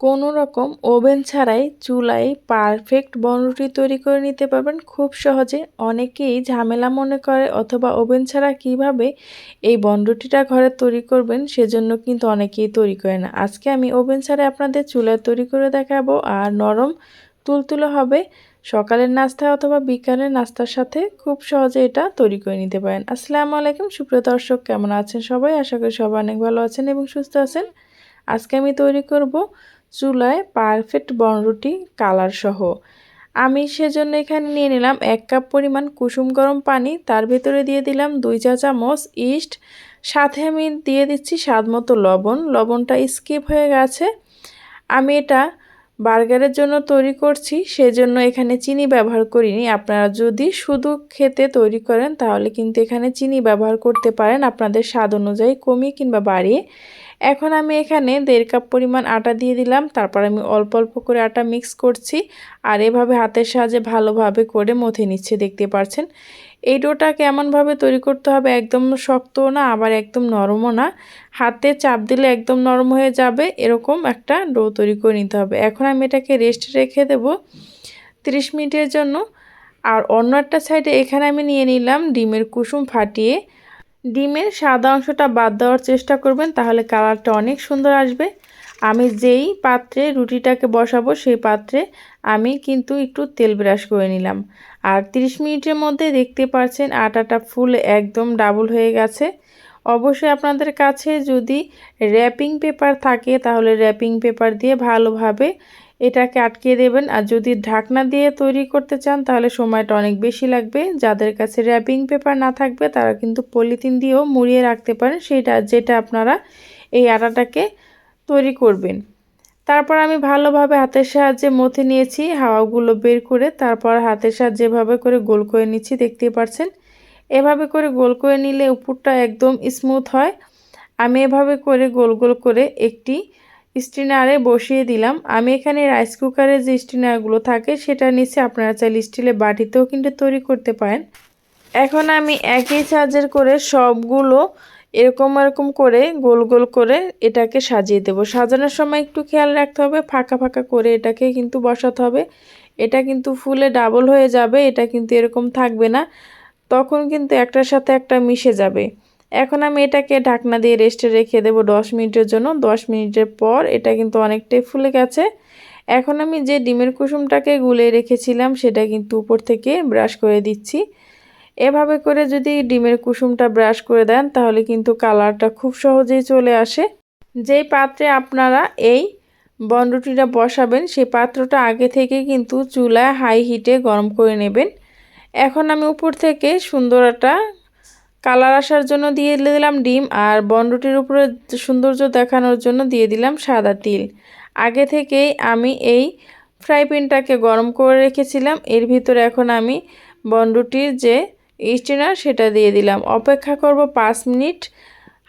কোনো রকম ওভেন ছাড়াই চুলায় পারফেক্ট বনরুটি তৈরি করে নিতে পারবেন খুব সহজে। অনেকেই ঝামেলা মনে করে অথবা ওভেন ছাড়া কিভাবে এই বনরুটিটা ঘরে তৈরি করবেন সেজন্য কিন্তু অনেকেই তৈরি করে না। আজকে আমি ওভেন ছাড়াই আপনাদের চুলায় তৈরি করে দেখাবো, আর নরম তুলতুলে হবে। সকালের নাস্তা অথবা বিকালের নাস্তার সাথে খুব সহজে এটা তৈরি করে নিতে পারেন। আসসালামু আলাইকুম সুপ্রিয় দর্শক, কেমন আছেন সবাই? আশা করি সবাই অনেক ভালো আছেন এবং সুস্থ আছেন। আজকে আমি তৈরি করব চুলায় পারফেক্ট বনরুটি কালার সহ। আমি সেজন্য এখানে নিয়ে নিলাম 1 কাপ পরিমাণ কুসুম গরম পানি, তার ভিতরে দিয়ে দিলাম 2 চা চামচ ইস্ট, সাথে আমি দিয়ে দিচ্ছি স্বাদ মতো লবণ। লবণটা স্কিপ হয়ে গেছে, আমি এটা বার্গারের জন্য তৈরি করছি সেজন্য এখানে চিনি ব্যবহার করিনি। আপনারা যদি শুধু খেতে তৈরি করেন তাহলে কিন্তু এখানে চিনি ব্যবহার করতে পারেন আপনাদের স্বাদ অনুযায়ী কমিয়ে কিংবা বাড়িয়ে। এখন আমি এখানে 1.5 কাপ পরিমাণ আটা দিয়ে দিলাম, তারপর আমি অল্প অল্প করে আটা মিক্স করছি আর এভাবে হাতের সাহায্যে ভালোভাবে করে মথে নিচ্ছি। দেখতে পাচ্ছেন এই ডোটাকে এমনভাবে তৈরি করতে হবে, একদম শক্তও না আবার একদম নরমও না। হাতে চাপ দিলে একদম নরম হয়ে যাবে, এরকম একটা ডো তৈরি করে নিতে হবে। এখন আমি এটাকে রেস্টে রেখে দেব 30 মিনিটের জন্য। আর অন্য একটা সাইডে এখানে আমি নিয়ে নিলাম ডিমের কুসুম ফাটিয়ে। ডিমের সাদা অংশটা বাদ দেওয়ার চেষ্টা করবেন, তাহলে কালারটা অনেক সুন্দর আসবে। আমি যেই পাত্রে রুটিটাকে বসাবো সেই পাত্রে আমি কিন্তু একটু তেল ব্রাশ করে নিলাম। আর 30 মিনিটের মধ্যে দেখতে পাচ্ছেন আটাটা ফুল একদম ডাবল হয়ে গেছে। অবশ্যই আপনাদের কাছে যদি র্যাপিং পেপার থাকে তাহলে র্যাপিং পেপার দিয়ে ভালোভাবে এটাকে আটকিয়ে দেবেন। আর যদি ঢাকনা দিয়ে তৈরি করতে চান তাহলে সময়টা অনেক বেশি লাগবে। যাদের কাছে র্যাপিং পেপার না থাকবে তারা কিন্তু পলিথিন দিয়েও মুড়িয়ে রাখতে পারেন, যেটা আপনারা এই আটাটাকে তৈরি করবেন। তারপর আমি ভালোভাবে হাতের সাহায্যে মথে নিয়েছি হাওয়াগুলো বের করে, তারপর হাতের সাহায্যে এভাবে করে গোল করে নিচ্ছি। দেখতেই পাচ্ছেন এভাবে করে গোল করে নিলে উপরটা একদম স্মুথ হয়। আমি এভাবে করে গোল গোল করে একটি স্টিনারে বসিয়ে দিলাম। আমি এখানে রাইস কুকারে যে স্টিনারগুলো থাকে সেটা নিচে, আপনারা চাইলে স্টিলের বাটিতেও কিন্তু তৈরি করতে পারেন। এখন আমি একই সাইজের করে সবগুলো এরকম করে গোল গোল করে এটাকে সাজিয়ে দেব। সাজানোর সময় একটু খেয়াল রাখতে হবে, ফাঁকা ফাঁকা করে এটাকে কিন্তু বসাতে হবে। এটা কিন্তু ফুলে ডাবল হয়ে যাবে, এটা কিন্তু এরকম থাকবে না, তখন কিন্তু একটার সাথে একটা মিশে যাবে। এখন আমি এটাকে ঢাকনা দিয়ে রেস্টে রেখে দেবো 10 মিনিটের জন্য। 10 মিনিটের পর এটা কিন্তু অনেকটাই ফুলে গেছে। এখন আমি যে ডিমের কুসুমটাকে গুলে রেখেছিলাম সেটা কিন্তু উপর থেকে ব্রাশ করে দিচ্ছি। এভাবে করে যদি ডিমের কুসুমটা ব্রাশ করে দেন তাহলে কিন্তু কালারটা খুব সহজেই চলে আসে। যেই পাত্রে আপনারা এই বনরুটিটা বসাবেন সেই পাত্রটা আগে থেকে কিন্তু চুলায় হাই হিটে গরম করে নেবেন। এখন আমি উপর থেকে সুন্দর একটা কালার আসার জন্য দিয়ে দিলাম ডিম, আর বনরুটির উপরে সৌন্দর্য দেখানোর জন্য দিয়ে দিলাম সাদা তিল। আগে থেকেই আমি এই ফ্রাই প্যানটাকে গরম করে রেখেছিলাম, এর ভিতরে এখন আমি বনরুটির যে স্টিনার সেটা দিয়ে দিলাম। অপেক্ষা করব 5 মিনিট।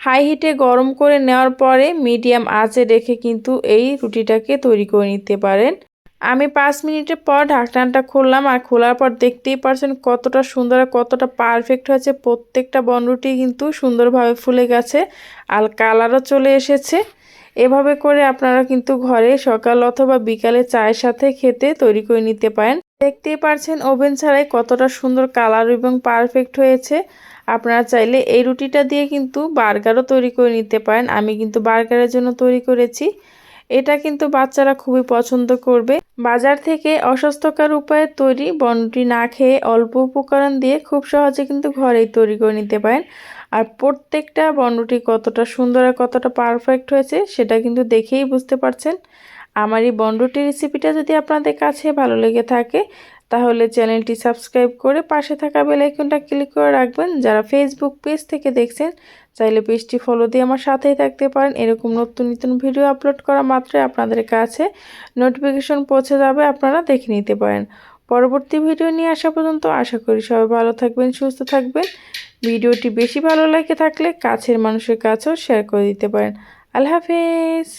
হাই হিটে গরম করে নেওয়ার পরে মিডিয়াম আঁচে রেখে কিন্তু এই রুটিটাকে তৈরি করে নিতে পারেন। আমি 5 মিনিটের পর ঢাকনাটা খুললাম, আর খোলার পর দেখতেই পারছেন কতটা সুন্দর আর কতটা পারফেক্ট হয়েছে। প্রত্যেকটা বনরুটি কিন্তু সুন্দরভাবে ফুলে গেছে আর কালারও চলে এসেছে। এভাবে করে আপনারা কিন্তু ঘরে সকাল অথবা বিকালে চায়ের সাথে খেতে তৈরি করে নিতে পারেন। দেখতেই পারছেন ওভেন ছাড়াই কতটা সুন্দর কালার এবং পারফেক্ট হয়েছে। আপনারা চাইলে এই রুটিটা দিয়ে কিন্তু বার্গারও তৈরি করে নিতে পারেন। আমি কিন্তু বার্গারের জন্য তৈরি করেছি। এটা কিন্তু বাচ্চারা খুবই পছন্দ করবে। বাজার থেকে অস্বাস্থ্যকর উপায়ে তৈরি বনরুটি না খেয়ে অল্প উপকরণ দিয়ে খুব সহজে কিন্তু ঘরেই তৈরি করে নিতে পারেন। আর প্রত্যেকটা বনরুটি কতটা সুন্দর আর কতটা পারফেক্ট হয়েছে সেটা কিন্তু দেখেই বুঝতে পারছেন। আমার এই বনরুটি রেসিপিটা যদি আপনাদের কাছে ভালো লেগে থাকে তাহলে চ্যানেলটি সাবস্ক্রাইব করে পাশে থাকা বেল আইকনটা ক্লিক করে রাখবেন। যারা ফেসবুক পেজ থেকে দেখছেন চাইলে পেজটি ফলো দিয়ে আমার সাথেই থাকতে পারেন। এরকম নতুন নতুন ভিডিও আপলোড করা মাত্রই আপনাদের কাছে নোটিফিকেশন পৌঁছে যাবে, আপনারা দেখে নিতে পারেন। পরবর্তী ভিডিও নিয়ে আসা পর্যন্ত আশা করি সবাই ভালো থাকবেন, সুস্থ থাকবেন। ভিডিওটি বেশি ভালো লেগে থাকলে কাছের মানুষের কাছেও শেয়ার করে দিতে পারেন। আল্লাহ হাফেজ।